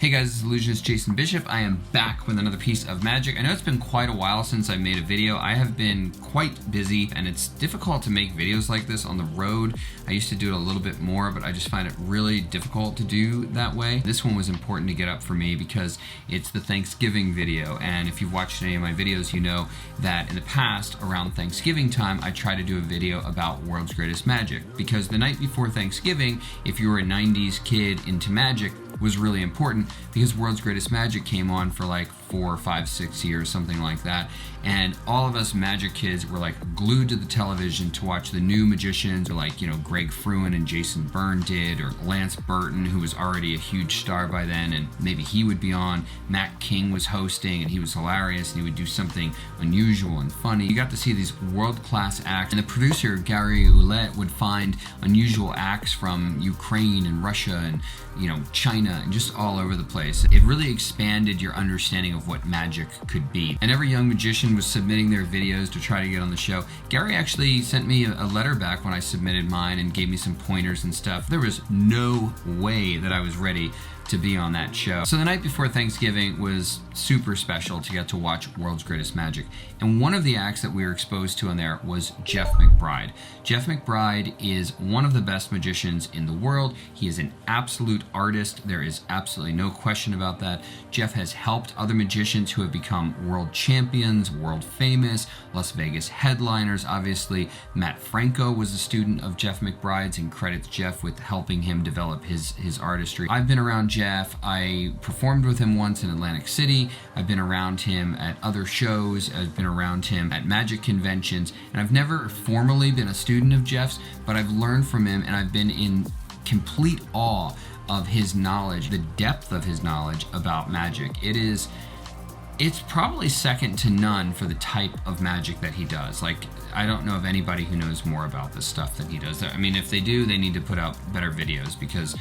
Hey guys, this is illusionist Jason Bishop. I am back with another piece of magic. I know it's been quite a while since I made a video. I have been quite busy and it's difficult to make videos like this on the road. I used to do it a little bit more, but I just find it really difficult to do that way. This one was important to get up for me because it's the Thanksgiving video, and if you've watched any of my videos, you know that in the past, around Thanksgiving time, I try to do a video about World's Greatest Magic, because the night before Thanksgiving, if you were a 90s kid into magic, was really important because World's Greatest Magic came on for like 4, 5, 6 years, something like that. And all of us magic kids were like glued to the television to watch the new magicians, or like, you know, Greg Fruin and Jason Byrne did, or Lance Burton, who was already a huge star by then, and maybe he would be on. Matt King was hosting and he was hilarious and he would do something unusual and funny. You got to see these world-class acts, and the producer, Gary Ouellette, would find unusual acts from Ukraine and Russia and, you know, China, and just all over the place. It really expanded your understanding of what magic could be. And every young magician was submitting their videos to try to get on the show. Gary actually sent me a letter back when I submitted mine and gave me some pointers and stuff. There was no way that I was ready to be on that show. So the night before Thanksgiving was super special to get to watch World's Greatest Magic. And one of the acts that we were exposed to on there was Jeff McBride. Jeff McBride is one of the best magicians in the world. He is an absolute artist. There is absolutely no question about that. Jeff has helped other magicians who have become world champions, world famous, Las Vegas headliners. Obviously, Matt Franco was a student of Jeff McBride's and credits Jeff with helping him develop his artistry. I've been around Jeff. I performed with him once in Atlantic City. I've been around him at other shows. I've been around him at magic conventions, and I've never formally been a student of Jeff's, but I've learned from him, and I've been in complete awe of his knowledge, the depth of his knowledge about magic. It's probably second to none for the type of magic that he does. Like, I don't know of anybody who knows more about this stuff than he does. I mean, if they do, they need to put out better videos because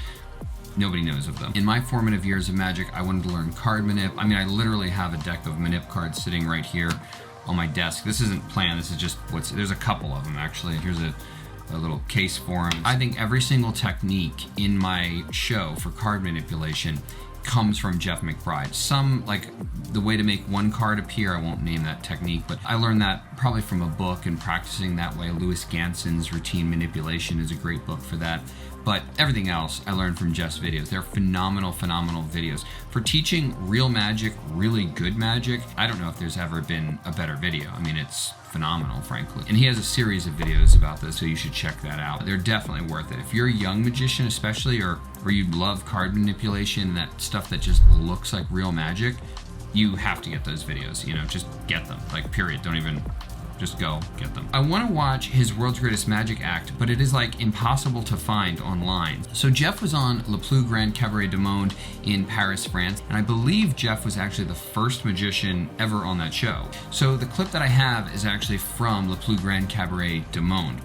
nobody knows of them. In my formative years of magic, I wanted to learn card manip. I mean, I literally have a deck of manip cards sitting right here on my desk. This isn't planned, this is just there's a couple of them actually. Here's a little case for them. I think every single technique in my show for card manipulation comes from Jeff McBride. Some, like the way to make one card appear, I won't name that technique, but I learned that probably from a book and practicing that way. Louis Ganson's Routine Manipulation is a great book for that. But everything else I learned from Jeff's videos. They're phenomenal, phenomenal videos. For teaching real magic, really good magic, I don't know if there's ever been a better video. I mean, it's phenomenal, frankly. And he has a series of videos about this, so you should check that out. They're definitely worth it. If you're a young magician especially, or you love card manipulation, that stuff that just looks like real magic, you have to get those videos. You know, just get them, like, period. Don't even, just go get them. I want to watch his World's Greatest Magic act, but it is like impossible to find online. So Jeff was on Le Plus Grand Cabaret du Monde in Paris, France, and I believe Jeff was actually the first magician ever on that show. So the clip that I have is actually from Le Plus Grand Cabaret du Monde.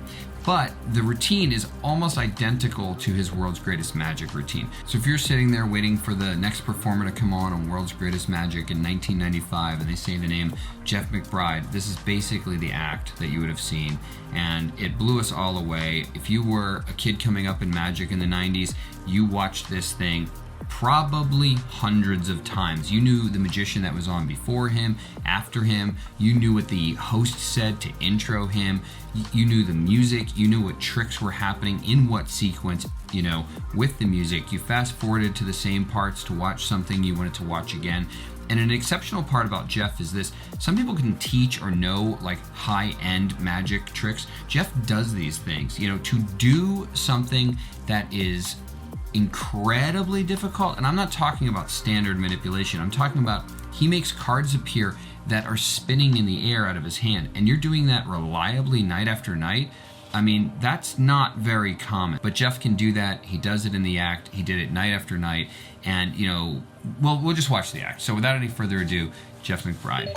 But the routine is almost identical to his World's Greatest Magic routine. So if you're sitting there waiting for the next performer to come on World's Greatest Magic in 1995 and they say the name Jeff McBride, this is basically the act that you would have seen. And it blew us all away. If you were a kid coming up in magic in the 90s, you watched this thing probably hundreds of times. You knew the magician that was on before him, after him. You knew what the host said to intro him. You knew the music. You knew what tricks were happening in what sequence, you know, with the music. You fast forwarded to the same parts to watch something you wanted to watch again. And an exceptional part about Jeff is this: some people can teach or know like high-end magic tricks. Jeff does these things. You know, to do something that is incredibly difficult, and I'm not talking about standard manipulation, I'm talking about he makes cards appear that are spinning in the air out of his hand, and you're doing that reliably night after night. I mean, that's not very common, but Jeff can do that. He does it in the act. He did it night after night, and you know, we'll just watch the act. So without any further ado, Jeff McBride.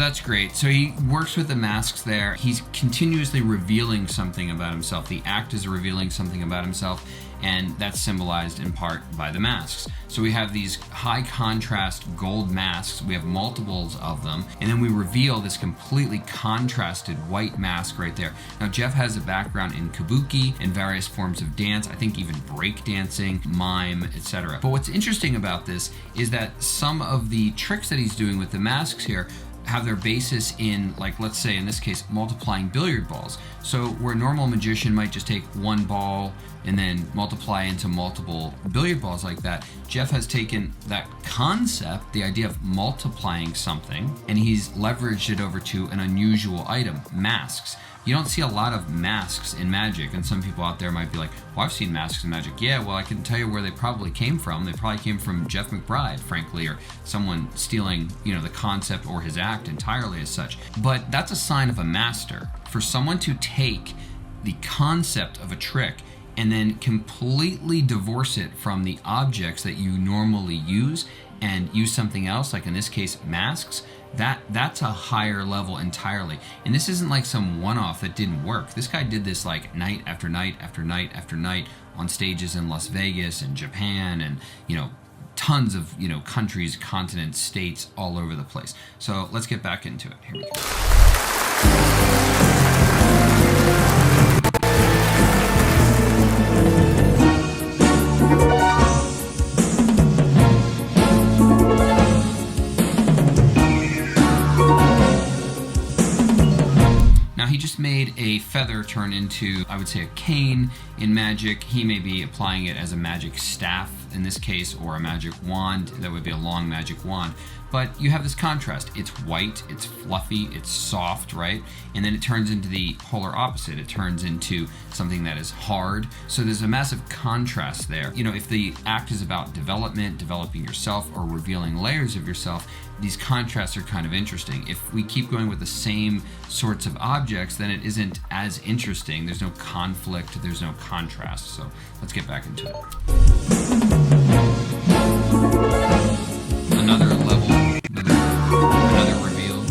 that's great. So he works with the masks there. He's continuously revealing something about himself. The act is revealing something about himself, and that's symbolized in part by the masks. So we have these high contrast gold masks. We have multiples of them, and then we reveal this completely contrasted white mask right there. Now, Jeff has a background in kabuki and various forms of dance, I think even break dancing, mime, etc. But what's interesting about this is that some of the tricks that he's doing with the masks here have their basis in, like, let's say in this case, multiplying billiard balls. So where a normal magician might just take one ball and then multiply into multiple billiard balls like that, Jeff has taken that concept, the idea of multiplying something, and he's leveraged it over to an unusual item, masks. You don't see a lot of masks in magic, and some people out there might be like, well, I've seen masks in magic. Yeah, well, I can tell you where they probably came from. They probably came from Jeff McBride, frankly, or someone stealing, the concept or his act entirely as such. But that's a sign of a master. For someone to take the concept of a trick and then completely divorce it from the objects that you normally use and use something else, like in this case, masks, that's a higher level entirely. And this isn't like some one-off that didn't work. This guy did this like night after night after night after night on stages in Las Vegas and Japan and, tons of, countries, continents, states all over the place. So let's get back into it. Here we go. He just made a feather turn into, I would say, a cane in magic. He may be applying it as a magic staff in this case, or a magic wand. That would be a long magic wand. But you have this contrast. It's white, it's fluffy, it's soft, right? And then it turns into the polar opposite. It turns into something that is hard. So there's a massive contrast there. If the act is about development, developing yourself, or revealing layers of yourself, these contrasts are kind of interesting. If we keep going with the same sorts of objects, then it isn't as interesting. There's no conflict, there's no contrast. So let's get back into it. Another level, another reveal.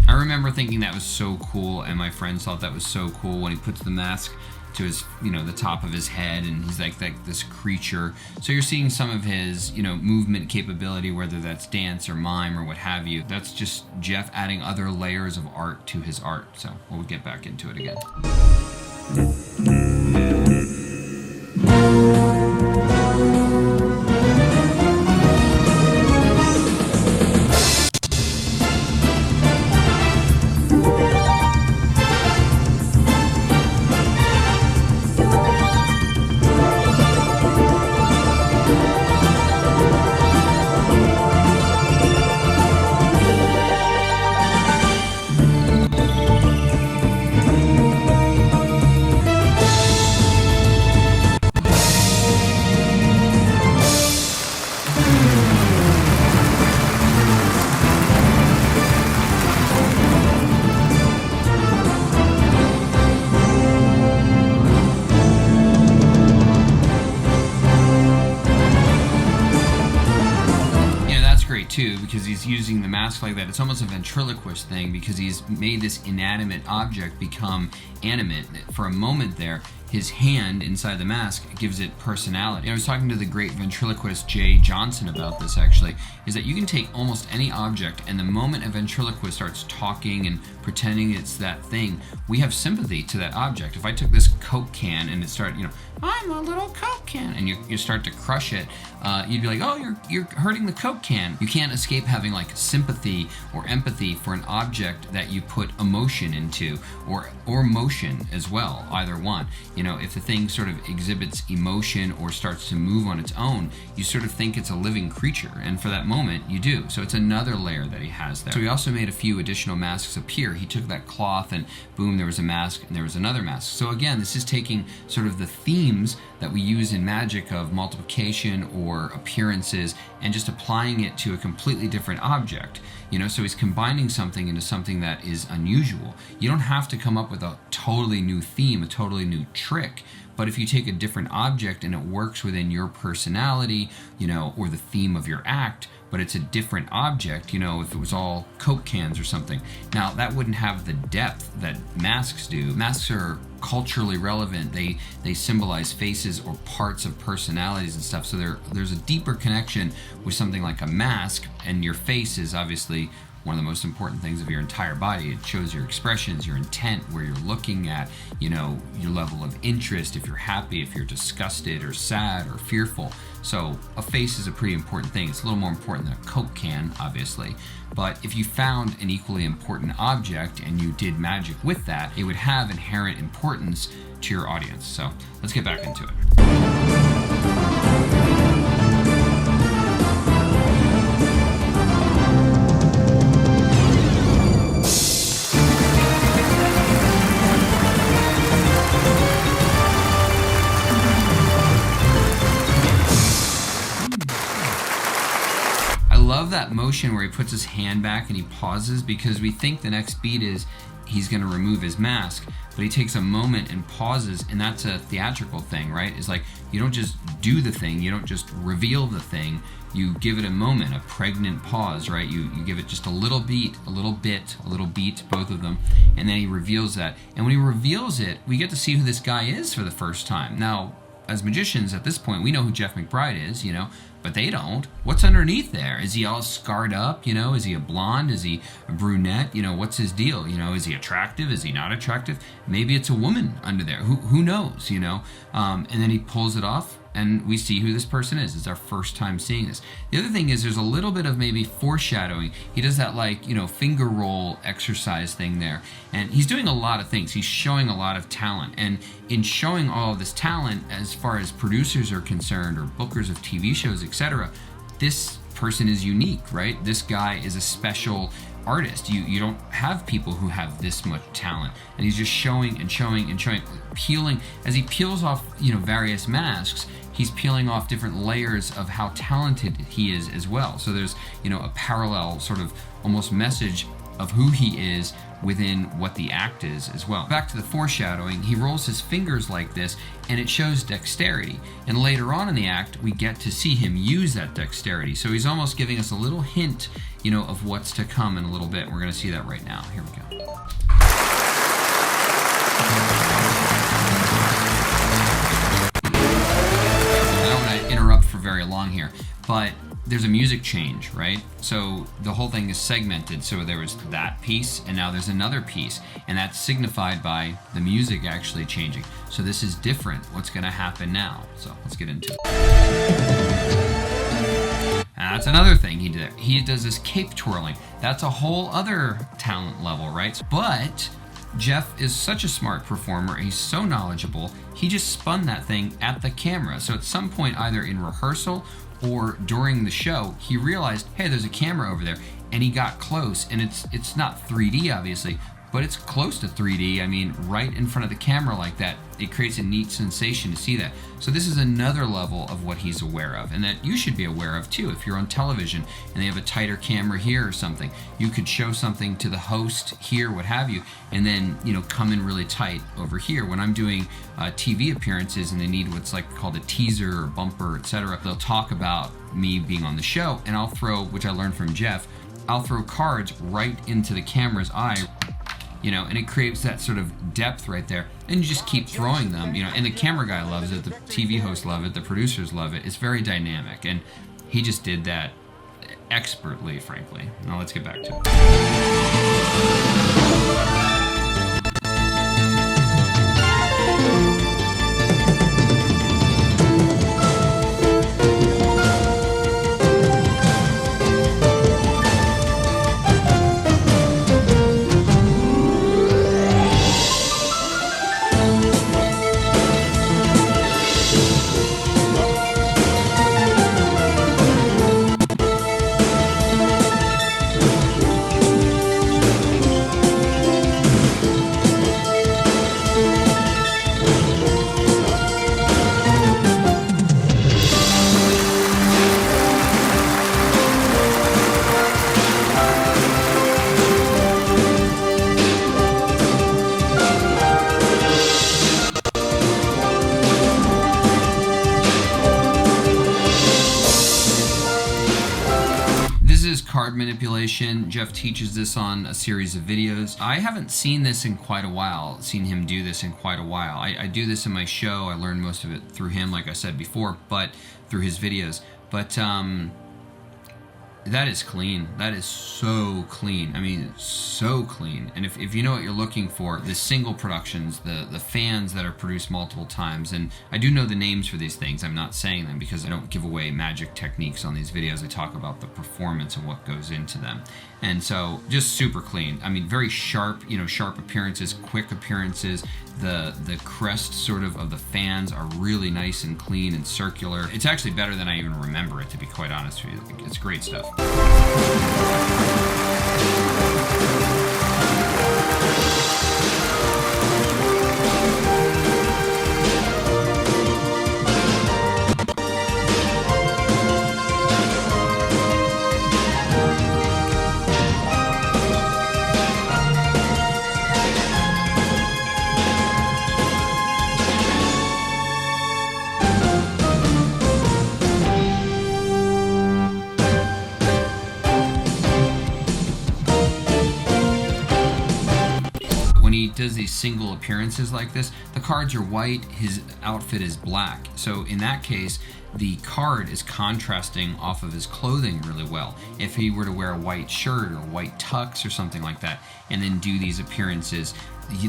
I remember thinking that was so cool, and my friends thought that was so cool when he puts the mask to his, the top of his head, and he's like this creature. So you're seeing some of his, movement capability, whether that's dance or mime or what have you. That's just Jeff adding other layers of art to his art. So we'll get back into it again. Too, because he's using the mask like that. It's almost a ventriloquist thing, because he's made this inanimate object become animate. For a moment there, his hand inside the mask gives it personality. I was talking to the great ventriloquist Jay Johnson about this, actually, is that you can take almost any object, and the moment a ventriloquist starts talking and pretending it's that thing, we have sympathy to that object. If I took this Coke can and it started, I'm a little Coke can, and you start to crush it, you'd be like, oh, you're hurting the Coke can. You can't escape having like sympathy or empathy for an object that you put emotion into, or motion as well, either one. if the thing sort of exhibits emotion or starts to move on its own, you sort of think it's a living creature, and for that moment you do. So it's another layer that he has there. So he also made a few additional masks appear. He took that cloth and boom, there was a mask and there was another mask. So again, this is taking sort of the themes that we use in magic of multiplication or appearances and just applying it to a completely different object. So he's combining something into something that is unusual. You don't have to come up with a totally new theme, a totally new trick, but if you take a different object and it works within your personality, or the theme of your act, but it's a different object, if it was all Coke cans or something. Now, that wouldn't have the depth that masks do. Masks are culturally relevant. They symbolize faces or parts of personalities and stuff. So there's a deeper connection with something like a mask, and your face is obviously one of the most important things of your entire body. It shows your expressions, your intent, where you're looking at, your level of interest, if you're happy, if you're disgusted or sad or fearful. So a face is a pretty important thing. It's a little more important than a Coke can, obviously. But if you found an equally important object and you did magic with that, it would have inherent importance to your audience. So let's get back into it. I love that motion where he puts his hand back and he pauses, because we think the next beat is he's going to remove his mask, but he takes a moment and pauses, and that's a theatrical thing, right? It's like you don't just do the thing, you don't just reveal the thing, you give it a moment, a pregnant pause, right? You give it just a little beat, a little beat, both of them, and then he reveals that. And when he reveals it, we get to see who this guy is for the first time. Now, as magicians at this point, we know who Jeff McBride is, but they don't. What's underneath there? Is he all scarred up? Is he a blonde? Is he a brunette? What's his deal? Is he attractive? Is he not attractive? Maybe it's a woman under there. Who knows? And then he pulls it off, and we see who this person is. It's our first time seeing this. The other thing is there's a little bit of maybe foreshadowing. He does that finger roll exercise thing there. And he's doing a lot of things. He's showing a lot of talent. And in showing all of this talent, as far as producers are concerned or bookers of TV shows, etc., this person is unique, right? This guy is a special artist. You don't have people who have this much talent, and he's just showing and showing and showing, peeling. As he peels off various masks, he's peeling off different layers of how talented he is as well. So there's a parallel sort of almost message of who he is within what the act is as well. Back to the foreshadowing, he rolls his fingers like this, and it shows dexterity. And later on in the act, we get to see him use that dexterity. So he's almost giving us a little hint, of what's to come in a little bit. We're going to see that right now. Here we go. I don't want to interrupt for very long here, but there's a music change, right? So the whole thing is segmented. So there was that piece, and now there's another piece, and that's signified by the music actually changing. So this is different. What's going to happen now? So let's get into it. And that's another thing he did. He does this cape twirling. That's a whole other talent level, right? But Jeff is such a smart performer. He's so knowledgeable. He just spun that thing at the camera. So at some point, either in rehearsal or during the show, he realized, hey, there's a camera over there, and he got close. And it's not 3D, obviously, but it's close to 3D. I mean, right in front of the camera like that, it creates a neat sensation to see that. So this is another level of what he's aware of, and that you should be aware of too. If you're on television and they have a tighter camera here or something, you could show something to the host here, what have you, and then come in really tight over here. When I'm doing TV appearances and they need what's called a teaser or bumper, etc., they'll talk about me being on the show, and I'll throw, which I learned from Jeff, I'll throw cards right into the camera's eye, and it creates that sort of depth right there. And you just keep throwing them, and the camera guy loves it, the TV hosts love it, the producers love it. It's very dynamic, and he just did that expertly, frankly. Now let's get back to it. card manipulation. Jeff teaches this on a series of videos. I haven't seen this in quite a while, seen him do this in quite a while. I do this in my show. I learned most of it through him, like I said before, but through his videos. But that is clean. That is so clean. I mean, so clean. And if you know what you're looking for, the single productions, the fans that are produced multiple times, and I do know the names for these things. I'm not saying them because I don't give away magic techniques on these videos. I talk about the performance and what goes into them. And so just super clean. I mean, very sharp, sharp appearances, quick appearances. The crest sort of the fans are really nice and clean and circular. It's actually better than I even remember it, to be quite honest with you. It's great stuff. Does these single appearances like this, the cards are white, his outfit is black. So in that case, the card is contrasting off of his clothing really well. If he were to wear a white shirt or white tux or something like that, and then do these appearances,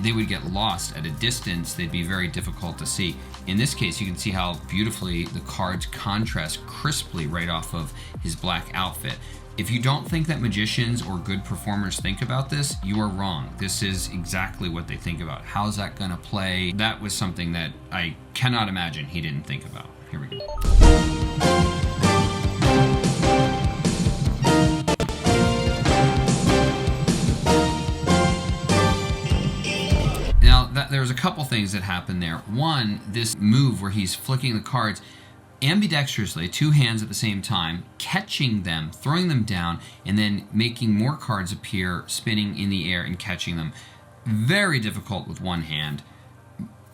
they would get lost at a distance. They'd be very difficult to see. In this case, you can see how beautifully the cards contrast crisply right off of his black outfit. If you don't think that magicians or good performers think about this, you are wrong. This is exactly what they think about. How's that gonna play? That was something that I cannot imagine he didn't think about. Here we go. Now, there's a couple things that happen there. One, this move where he's flicking the cards ambidextrously, two hands at the same time, catching them, throwing them down, and then making more cards appear, spinning in the air and catching them. Very difficult with one hand.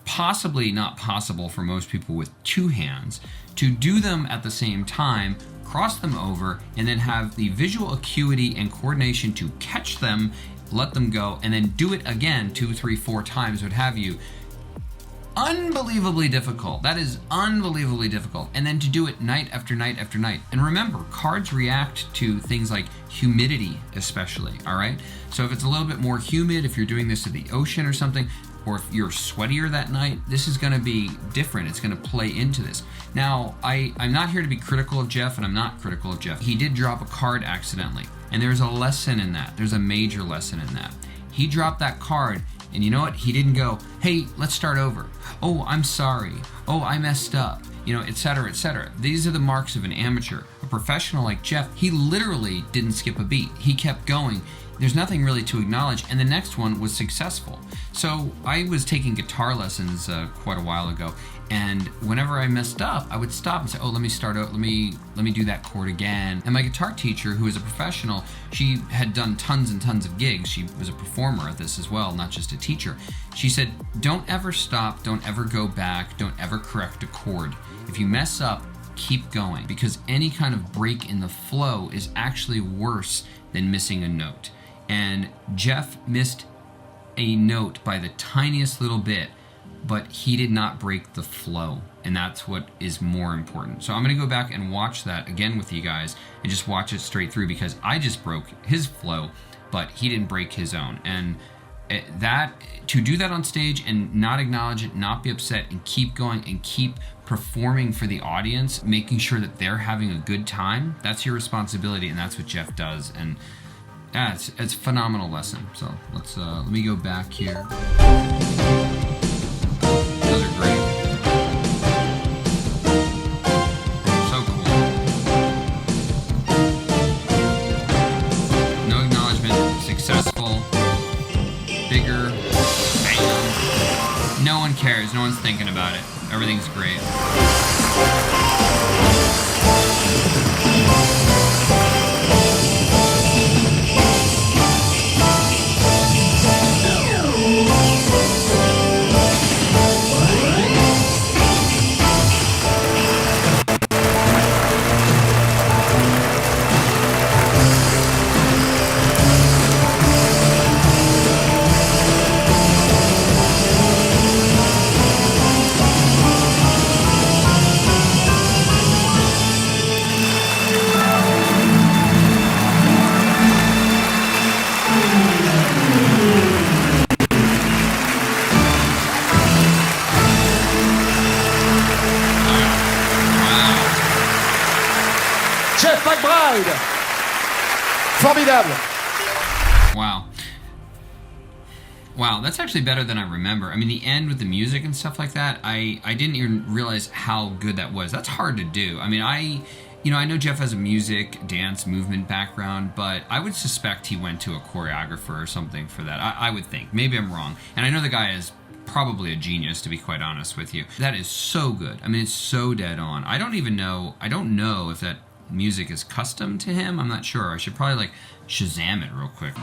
Possibly not possible for most people with two hands. To do them at the same time, cross them over, and then have the visual acuity and coordination to catch them, let them go, and then do it again 2, 3, 4 times, what have you. Unbelievably difficult. That is unbelievably difficult. And then to do it night after night after night. And remember, cards react to things like humidity especially, all right? So if it's a little bit more humid, if you're doing this at the ocean or something, or if you're sweatier that night, this is gonna be different. It's gonna play into this. Now, I'm not here to be critical of Jeff, and I'm not critical of Jeff. He did drop a card accidentally, and there's a lesson in that. There's a major lesson in that. He dropped that card, and you know what? He didn't go, hey, let's start over. Oh, I'm sorry. Oh, I messed up. Etc., etc. These are the marks of an amateur. A professional like Jeff, he literally didn't skip a beat. He kept going. There's nothing really to acknowledge, and the next one was successful. So I was taking guitar lessons quite a while ago, and whenever I messed up, I would stop and say, oh, let me start out, let me do that chord again. And my guitar teacher, who is a professional, she had done tons and tons of gigs. She was a performer at this as well, not just a teacher. She said, don't ever stop, don't ever go back, don't ever correct a chord. If you mess up, keep going, because any kind of break in the flow is actually worse than missing a note. And Jeff missed a note by the tiniest little bit, but he did not break the flow, and that's what is more important. So I'm going to go back and watch that again with you guys and just watch it straight through, because I just broke his flow, but he didn't break his own. And to do that on stage and not acknowledge it, not be upset, and keep going and keep performing for the audience, making sure that they're having a good time, that's your responsibility, and that's what Jeff does. And yeah, it's a phenomenal lesson. So let me go back here. Those are great. So cool. No acknowledgement, successful, bigger, bam. No one cares, no one's thinking about it. Everything's great. McBride. Formidable. Wow. Wow, that's actually better than I remember. I mean, the end with the music and stuff like that, I didn't even realize how good that was. That's hard to do. I mean, I know Jeff has a music, dance, movement background, but I would suspect he went to a choreographer or something for that. I would think. Maybe I'm wrong. And I know the guy is probably a genius, to be quite honest with you. That is so good. I mean, it's so dead on. I don't know if that music is custom to him. I'm not sure. I should probably like Shazam it real quick.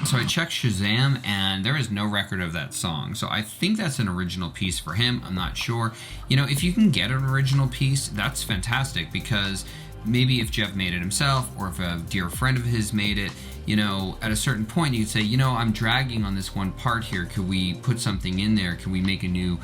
So I checked Shazam and there is no record of that song. So I think that's an original piece for him. I'm not sure. You know, if you can get an original piece, that's fantastic, because maybe if Jeff made it himself or if a dear friend of his made it, you know, at a certain point you could say, you know, I'm dragging on this one part here. Could we put something in there? Can we make a new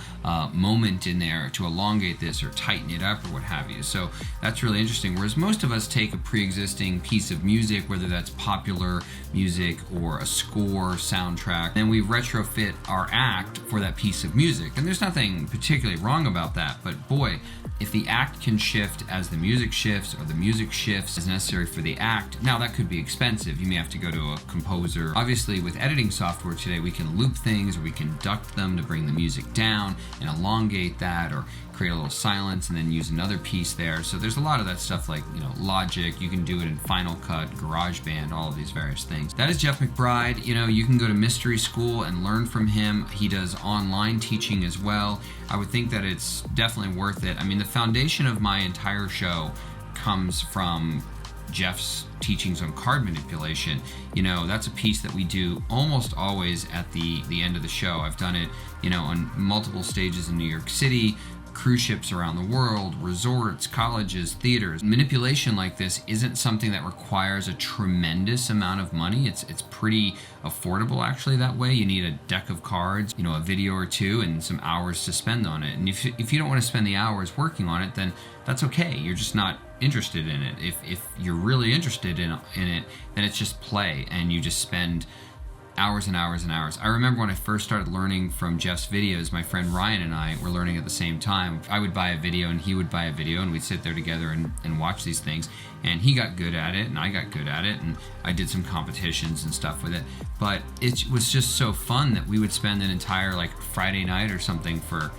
moment in there to elongate this or tighten it up or what have you? So that's really interesting. Whereas most of us take a pre-existing piece of music, whether that's popular music or a score, soundtrack, and we retrofit our act for that piece of music. And there's nothing particularly wrong about that. But boy, if the act can shift as the music shifts or the music shifts as necessary for the act, now that could be expensive. You may have to go to a composer. Obviously, with editing software today, we can loop things or we can duct them to bring the music down and elongate that, or create a little silence and then use another piece there. So there's a lot of that stuff, like, you know, Logic. You can do it in Final Cut, GarageBand, all of these various things. That is Jeff McBride. You know, you can go to Mystery School and learn from him. He does online teaching as well. I would think that it's definitely worth it. I mean, the foundation of my entire show comes from Jeff's teachings on card manipulation. You know, that's a piece that we do almost always at the end of the show. I've done it, you know, on multiple stages in New York City, cruise ships around the world, resorts, colleges, theaters. Manipulation like this isn't something that requires a tremendous amount of money. It's pretty affordable actually that way. You need a deck of cards, you know, a video or two, and some hours to spend on it. And if you don't want to spend the hours working on it, then that's okay. You're just not interested in it. If you're really interested in it, then it's just play, and you just spend hours and hours and hours. I remember when I first started learning from Jeff's videos, my friend Ryan and I were learning at the same time. I would buy a video and he would buy a video, and we'd sit there together and watch these things. And he got good at it and I got good at it, and I did some competitions and stuff with it. But it was just so fun that we would spend an entire like Friday night or something for,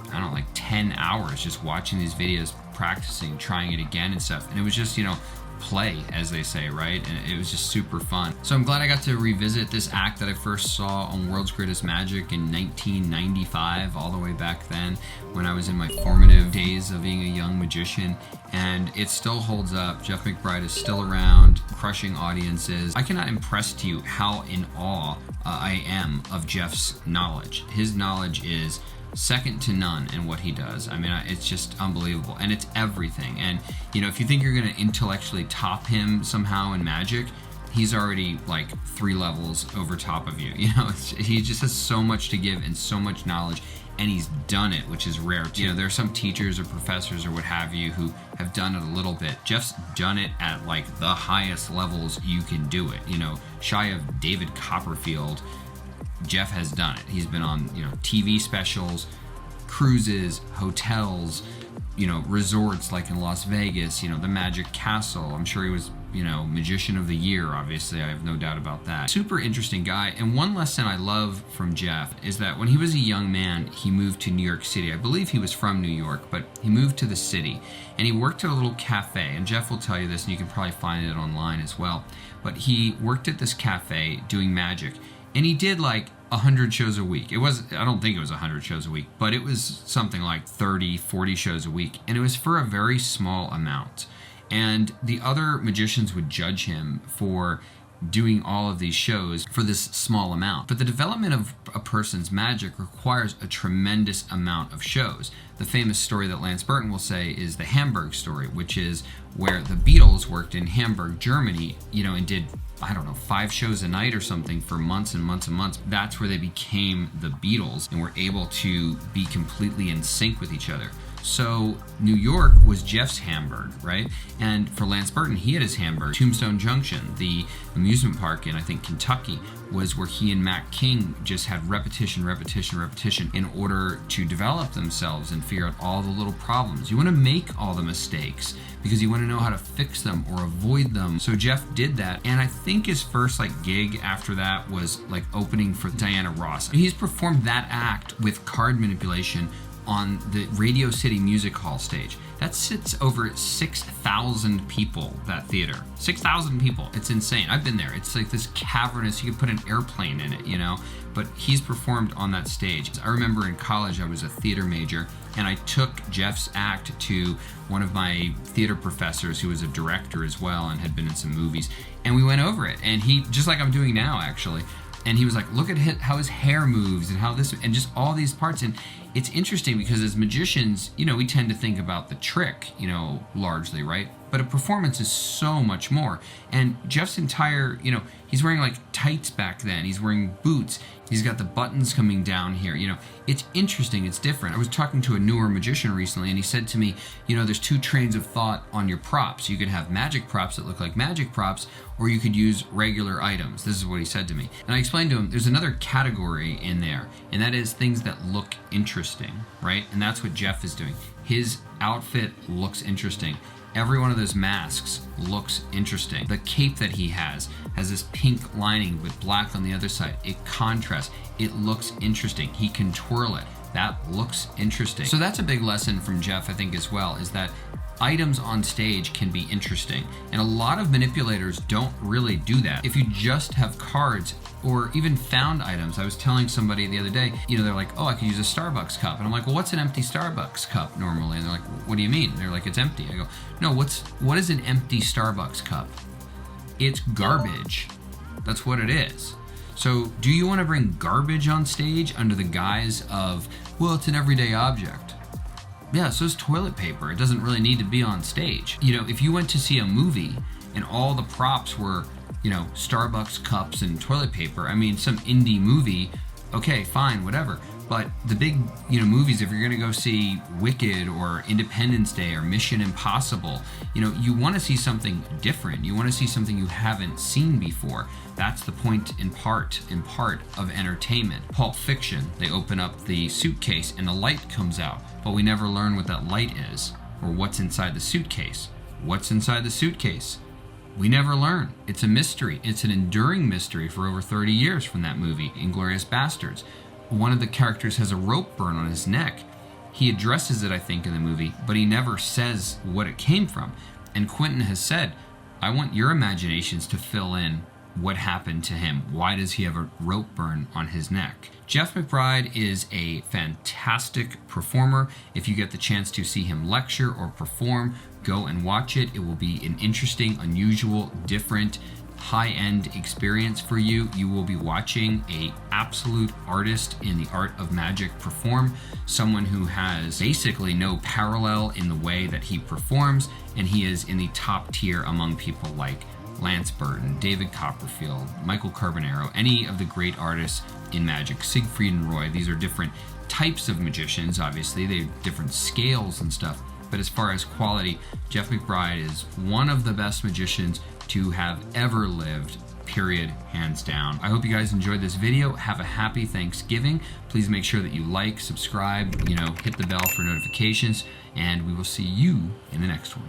I don't know, like 10 hours just watching these videos, practicing, trying it again and stuff. And it was just, you know, play, as they say, right? And it was just super fun. So I'm glad I got to revisit this act that I first saw on World's Greatest Magic in 1995, all the way back then when I was in my formative days of being a young magician. And it still holds up. Jeff McBride is still around, crushing audiences. I cannot impress to you how in awe I am of Jeff's knowledge. His knowledge is second to none in what he does. I mean, it's just unbelievable, and it's everything. And you know, if you think you're going to intellectually top him somehow in magic, he's already like 3 levels over top of you. You know, he just has so much to give and so much knowledge, and he's done it, which is rare too. You know, there are some teachers or professors or what have you who have done it a little bit. Jeff's done it at like the highest levels you can do it. You know, shy of David Copperfield, Jeff has done it. He's been on, you know, TV specials, cruises, hotels, you know, resorts like in Las Vegas, you know, the Magic Castle. I'm sure he was, you know, Magician of the Year, obviously. I have no doubt about that. Super interesting guy. And one lesson I love from Jeff is that when he was a young man, he moved to New York City. I believe he was from New York, but he moved to the city and he worked at a little cafe. And Jeff will tell you this, and you can probably find it online as well. But he worked at this cafe doing magic. And he did like 100 shows a week. I don't think it was 100 shows a week, but it was something like 30, 40 shows a week. And it was for a very small amount. And the other magicians would judge him for doing all of these shows for this small amount. But the development of a person's magic requires a tremendous amount of shows. The famous story that Lance Burton will say is the Hamburg story, which is where the Beatles worked in Hamburg, Germany, you know, and did, I don't know, 5 shows a night or something for months and months and months. That's where they became the Beatles and were able to be completely in sync with each other. So New York was Jeff's Hamburg, right? And for Lance Burton, he had his Hamburg. Tombstone Junction, the amusement park in, I think, Kentucky, was where he and Matt King just had repetition in order to develop themselves and figure out all the little problems. You want to make all the mistakes because you want to know how to fix them or avoid them. So Jeff did that, and I think his first gig after that was opening for Diana Ross. He's performed that act with card manipulation on the Radio City Music Hall stage. That sits over 6,000 people, that theater. 6,000 people. It's insane. I've been there. It's like this cavernous, you could put an airplane in it, you know? But he's performed on that stage. I remember in college I was a theater major, and I took Jeff's act to one of my theater professors who was a director as well and had been in some movies, and we went over it. And he, just like I'm doing now actually, and he was like, look at how his hair moves and how this, and just all these parts. And it's interesting because as magicians, you know, we tend to think about the trick, you know, largely, right? But a performance is so much more. And Jeff's entire, you know, he's wearing tights back then. He's wearing boots. He's got the buttons coming down here. You know, it's interesting. It's different. I was talking to a newer magician recently, and he said to me, you know, there's two trains of thought on your props. You could have magic props that look like magic props, or you could use regular items. This is what he said to me. And I explained to him, there's another category in there, and that is things that look interesting, right? And that's what Jeff is doing. His outfit looks interesting. Every one of those masks looks interesting. The cape that he has this pink lining with black on the other side. It contrasts. It looks interesting. He can twirl it. That looks interesting. So that's a big lesson from Jeff, I think, as well, is that items on stage can be interesting. And a lot of manipulators don't really do that. If you just have cards or even found items, I was telling somebody the other day, you know, they're like, oh, I could use a Starbucks cup. And I'm like, well, what's an empty Starbucks cup normally? And they're like, what do you mean? They're like, it's empty. I go, no, what is an empty Starbucks cup? It's garbage. That's what it is. So do you want to bring garbage on stage under the guise of, well, it's an everyday object? Yeah, so is toilet paper. It doesn't really need to be on stage. You know, if you went to see a movie and all the props were, you know, Starbucks cups and toilet paper, I mean, some indie movie, okay, fine, whatever. But the big, you know, movies, if you're gonna go see Wicked or Independence Day or Mission Impossible, you know, you wanna see something different. You wanna see something you haven't seen before. That's the point in part of entertainment. Pulp Fiction, they open up the suitcase and the light comes out, but we never learn what that light is or what's inside the suitcase. What's inside the suitcase? We never learn. It's a mystery. It's an enduring mystery for over 30 years from that movie, Inglourious Basterds. One of the characters has a rope burn on his neck. He addresses it, I think, in the movie, but he never says what it came from. And Quentin has said, I want your imaginations to fill in what happened to him. Why does he have a rope burn on his neck? Jeff McBride is a fantastic performer. If you get the chance to see him lecture or perform, go and watch it. It will be an interesting, unusual, different, high-end experience for you. You will be watching an absolute artist in the art of magic perform, someone who has basically no parallel in the way that he performs, and he is in the top tier among people like Lance Burton, David Copperfield, Michael Carbonaro, any of the great artists in magic, Siegfried and Roy. These are different types of magicians, obviously. They have different scales and stuff. But as far as quality, Jeff McBride is one of the best magicians to have ever lived, period, hands down. I hope you guys enjoyed this video. Have a happy Thanksgiving. Please make sure that you like, subscribe, you know, hit the bell for notifications, and we will see you in the next one.